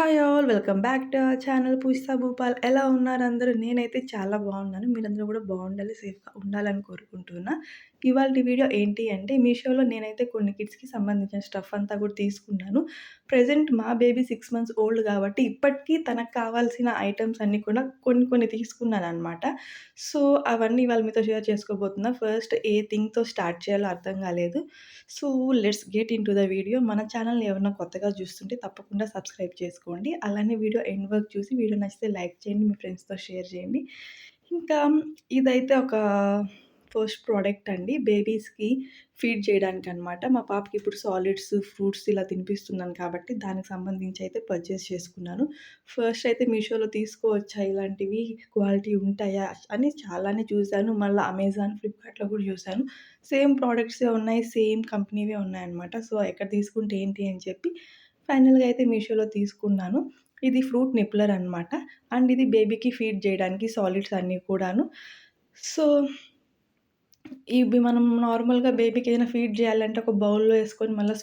Hi all welcome back to our channel Pujitha Bhupal. ఎలా ఉన్నారు అందరూ? నేనైతే చాలా బాగున్నాను. మీరందరూ కూడా బాగుండాలి, సేఫ్‌గా ఉండాలని కోరుకుంటున్నా. ఇవాల్టి వీడియో ఏంటి అంటే మీషోలో నేనైతే కొన్ని కిడ్స్‌కి సంబంధించిన స్టఫ్ అంతా కూడా తీసుకున్నాను. ప్రెజెంట్ మా బేబీ 6 మంత్స్ ఓల్డ్ కాబట్టి ఇప్పటికి తనకు కావాల్సిన ఐటెమ్స్ అన్నీ కూడా కొన్ని కొన్ని తీసుకున్నాననమాట. సో, అవన్నీ ఇవాళ మీతో షేర్ చేసుకోబోతున్నా. ఫస్ట్ ఏ థింగ్‌తో స్టార్ట్ చేయాలో అర్థం కాలేదు. So, let's get into the video. మన ఛానల్‌ని ఎవరైనా కొత్తగా చూస్తుంటే తప్పకుండా సబ్స్క్రైబ్ చేసుకోండి. అలానే వీడియో ఎండ్ వరకు చూసి వీడియో నచ్చితే లైక్ చేయండి. మీ ఫ్రెండ్స్‌తో షేర్ చేయండి. ఇంకా ఇదైతే ఒక ఫస్ట్ ప్రోడక్ట్ అండి. బేబీస్‌కి ఫీడ్ చేయడానికనమాట. మా పాపకి ఇప్పుడు సాలిడ్స్, ఫ్రూట్స్ ఇలా తినిపిస్తున్నాను కాబట్టి దానికి సంబంధించి అయితే పర్చేస్ చేసుకున్నాను. ఫస్ట్ అయితే మీషోలో తీసుకోవచ్చా ఇలాంటివి, క్వాలిటీ ఉంటాయా అని చాలానే చూసాను. మళ్ళీ అమెజాన్, ఫ్లిప్‌కార్ట్‌లో కూడా చూసాను. సేమ్ ప్రోడక్ట్సే ఉన్నాయి. సేమ్ కంపెనీవే ఉన్నాయన్నమాట. సో, ఎక్కడ తీసుకుంటే ఏంటి అని చెప్పి ఫైనల్‌గా అయితే మీషోలో తీసుకున్నాను. ఇది ఫ్రూట్ నిప్లర్ అనమాట. అండ్ ఇది బేబీకి ఫీడ్ చేయడానికి సాలిడ్స్ అన్నీ కూడాను. సో, ఇవి మనం నార్మల్‌గా బేబీకి ఏదైనా ఫీడ్ చేయాలంటే ఒక బౌల్‌లో ఏసుకొని మళ్ళా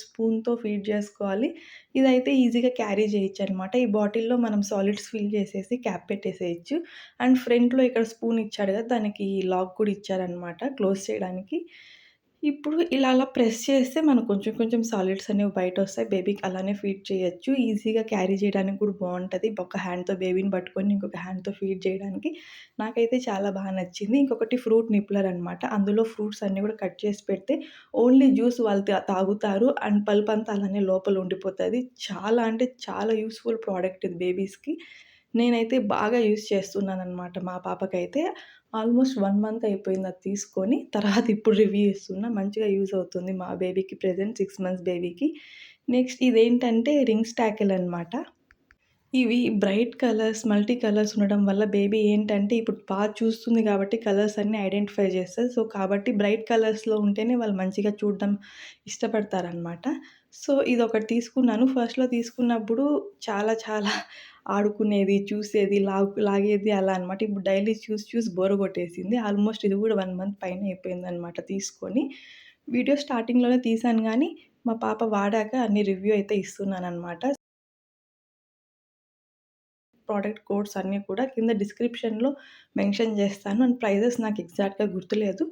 స్పూన్‌తో ఫీడ్ చేసుకోవాలి. ఇదైతే ఈజీగా క్యారీ చేయొచ్చనమాట. ఈ బాటిల్‌లో మనం సాలిడ్స్ ఫిల్ చేసేసి క్యాప్ పెట్టేసేయొచ్చు. అండ్ ఫ్రంట్‌లో ఇక్కడ స్పూన్ ఇచ్చాడు కదా! దానికి లాక్ కూడా ఇచ్చారనమాట క్లోజ్ చేయడానికి. ఇప్పుడు ఇలా అలా ప్రెస్ చేస్తే మనకు కొంచెం కొంచెం సాలిడ్స్ అనేవి బయటొస్తాయి. బేబీకి అలానే ఫీడ్ చేయొచ్చు. ఈజీగా క్యారీ చేయడానికి కూడా బావుంటది. ఒక హ్యాండ్‌తో బేబీని పట్టుకొని ఇంకొక హ్యాండ్‌తో ఫీడ్ చేయడానికి. నాకైతే చాలా బాగా నచ్చింది. ఇంకొకటి ఫ్రూట్ నిప్లర్ అనమాట. అందులో ఫ్రూట్స్ అన్నీ కూడా కట్ చేసి పెడితే ఓన్లీ జ్యూస్ వాళ్ళు తాగుతారు. అండ్ పల్ప్ అంతా అలానే లోపల ఉండిపోతది. చాలా అంటే చాలా యూజ్‌ఫుల్ ప్రోడక్ట్ ఇది బేబీస్‌కి. నేనైతే బాగా యూజ్ చేస్తున్నాననమాట మా పాపకైతే. ఆల్మోస్ట్ 1 మంత్ అయిపోయింది అది తీసుకొని. తర్వాత ఇప్పుడు రివ్యూ ఇస్తున్నా. మంచిగా యూజ్ అవుతుంది మా బేబీకి ప్రెజెంట్ 6 మంత్స్ బేబీకి. నెక్స్ట్ ఇదేంటంటే రింగ్స్ టాకిల్ అనమాట. ఇవి బ్రైట్ కలర్స్, మల్టీ కలర్స్ ఉండడం వల్ల బేబీ ఏంటంటే ఇప్పుడు బాగా చూస్తుంది కాబట్టి కలర్స్ అన్నీ ఐడెంటిఫై చేస్తది. సో, కాబట్టి బ్రైట్ కలర్స్‌లో ఉంటేనే వాళ్ళు మంచిగా చూడడం ఇష్టపడతారనమాట. సో, ఇదొకటి తీసుకున్నాను. ఫస్ట్‌లో తీసుకున్నప్పుడు చాలా చాలా ఆడుకునేది, చూసేది, లాగేది అలా అనమాట. ఇప్పుడు డైలీ చూసి చూసి బోర్ కొట్టేసింది. ఆల్మోస్ట్ ఇది కూడా 1 మంత్ పైనే అయిపోయిందనమాట తీసుకొని. వీడియో స్టార్టింగ్‌లోనే తీశాను గానీ, మా పాప వాడాక అన్ని రివ్యూ అయితే ఇస్తున్నాననమాట. ప్రోడక్ట్ కోడ్స్ అన్నీ కూడా కింద డిస్క్రిప్షన్‌లో మెన్షన్ చేస్తాను. అండ్ ప్రైజెస్ నాకు ఎగ్జాక్ట్‌గా గుర్తులేదు.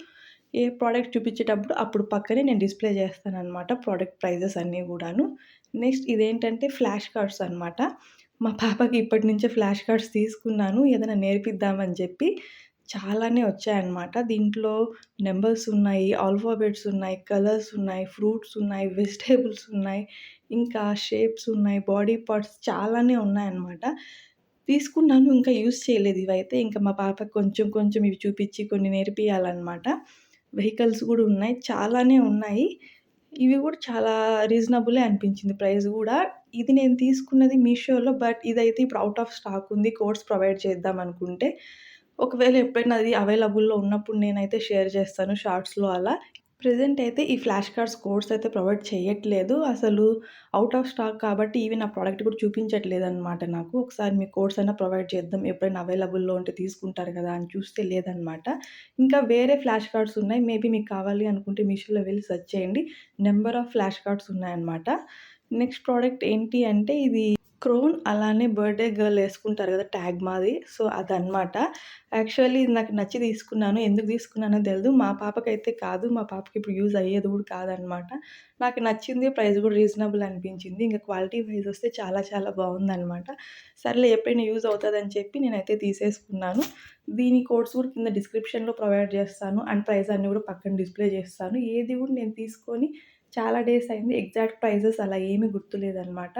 ఏ ప్రోడక్ట్ చూపించేటప్పుడు అప్పుడు పక్కనే నేను డిస్‌ప్లే చేస్తాననమాట ప్రోడక్ట్ ప్రైజెస్ అన్నీ గూడాను. నెక్స్ట్ ఇదేంటంటే ఫ్లాష్ కార్డ్స్ అనమాట. మా పాపకి ఇప్పటి నుంచే ఫ్లాష్ కార్డ్స్ తీసుకున్నాను. ఏదైనా నేర్పిద్దామని చెప్పి. చాలానే వచ్చాయన్నమాట. దీంట్లో నంబర్స్ ఉన్నాయి, ఆల్ఫాబెట్స్ ఉన్నాయి, కలర్స్ ఉన్నాయి, ఫ్రూట్స్ ఉన్నాయి, వెజిటబుల్స్ ఉన్నాయి, ఇంకా షేప్స్ ఉన్నాయి, బాడీ పార్ట్స్ చాలానే ఉన్నాయన్నమాట. తీసుకున్నాను. ఇంకా యూజ్ చేయలేదు ఇవైతే. ఇంకా మా పాపకి కొంచెం కొంచెం ఇవి చూపిచ్చి కొన్ని నేర్పియాలనమాట. వెహికల్స్ గూడా ఉన్నాయి. చాలానే ఉన్నాయి. ఇవి గూడా చాలా రీజనబులే అనిపించింది ప్రైస్ గూడా. ఇది నేను తీసుకున్నది మీషోలో. బట్ ఇదైతే ఇప్పుడు ఔట్ ఆఫ్ స్టాక్ ఉంది. కోడ్స్ ప్రొవైడ్ చేద్దాం అనుకుంటే. ఒకవేళ ఎప్పుడైనా అది అవైలబుల్‌లో ఉన్నప్పుడు నేనైతే షేర్ చేస్తాను షార్ట్స్‌లో అలా. ప్రెజెంట్ అయితే ఈ ఫ్లాష్ కార్డ్స్ కోడ్స్ అయితే ప్రొవైడ్ చేయట్లేదు. అసలు ఔట్ ఆఫ్ స్టాక్ కాబట్టి ఈవెన్ ఆ ప్రొడక్ట్ కూడా చూపించట్లేదనమాట నాకు. ఒకసారి మీ కోడ్స్ అయినా ప్రొవైడ్ చేద్దాం. ఎప్పుడైనా అవైలబుల్‌లో ఉంటే తీసుకుంటారు కదా! అని చూస్తే లేదనమాట. ఇంకా వేరే ఫ్లాష్ కార్డ్స్ ఉన్నాయి. మేబీ మీకు కావాలి అనుకుంటే మీషోలో వెళ్లి సెర్చ్ చేయండి. నంబర్ ఆఫ్ ఫ్లాష్ కార్డ్స్ ఉన్నాయన్నమాట. నెక్స్ట్ ప్రోడక్ట్ ఏంటి అంటే ఇది క్రోన్ అలానే బర్త్‌డే గర్ల్ యేసుకుంటారు గదా! ట్యాగ్ మాది. సో, అదనమాట. యాక్చువల్లీ ఇది నాకు నచ్చి తీసుకున్నాను. ఎందుకు తీసుకున్నానో తెలీదు. మా పాపకైతే కాదు. మా పాపకి ఇప్పుడు యూజ్ అయ్యేది గూడా కాదనమాట. నాకు నచ్చింది. ప్రైస్ గూడా రీజనబుల్ అనిపించింది. ఇంక క్వాలిటీ వైస్ వస్తే చాలా చాలా బావుందనమాట. సర్లే ఎప్పుడైనా యూజ్ అవుతదని చెప్పి నేనైతే తీసేసుకున్నాను. దీని కోడ్స్ కూడా కింద డిస్క్రిప్షన్‌లో ప్రొవైడ్ చేస్తాను. అండ్ ప్రైస్ అన్నీ కూడా పక్కన డిస్‌ప్లే చేస్తాను. ఏది కూడా నేను తీసుకొని చాలా డేస్ అయింది. ఎగ్జాక్ట్ ప్రైజెస్ అలా ఏమీ గుర్తులేదనమాట.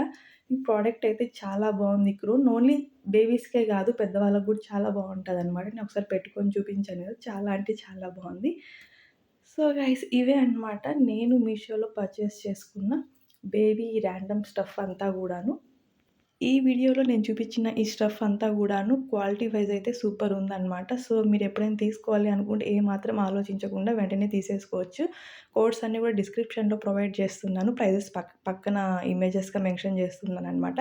ఈ ప్రోడక్ట్ అయితే చాలా బావుంది. క్రోన్ ఓన్లీ బేబీస్‌కే గాదు పెద్దవాళ్ళకి గూడా చాలా బావుంటదనమాట. నేను ఒకసారి పెట్టుకొని చూపించాను గదా! చాలా అంటే చాలా బావుంది. సో, గైస్ ఇవే అనమాట నేను మీషోలో పర్చేస్ చేసుకున్న బేబీ ర్యాండమ్ స్టఫ్ అంతా గూడాను. ఈ వీడియోలో నేను చూపించిన ఈ స్టఫ్ అంతా గూడాను క్వాలిటీ వైస్ అయితే సూపర్ ఉందనమాట. సో, మీరెప్పుడైనా తీసుకోవాలి అనుకుంటే ఏమాత్రం ఆలోచించకుండా వెంటనే తీసేసుకోవచ్చు. కోడ్స్ అన్నీ కూడా డిస్క్రిప్షన్‌లో ప్రొవైడ్ చేస్తున్నాను. ప్రైజెస్ పక్కన ఇమేజెస్‌గా మెన్షన్ చేస్తున్నాననమాట.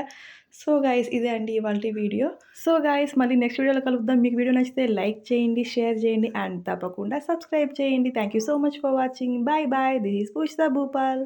సో, గైస్ ఇదే అండి ఇవాల్టి వీడియో. సో, గైస్ మళ్ళీ నెక్స్ట్ వీడియోలో కలుద్దాం. మీకు వీడియో నచ్చితే లైక్ చేయండి, షేర్ చేయండి అండ్ తప్పకుండా సబ్స్క్రైబ్ చేయండి. Thank you so much for watching. Bye bye. This is Pujitha Bhupal.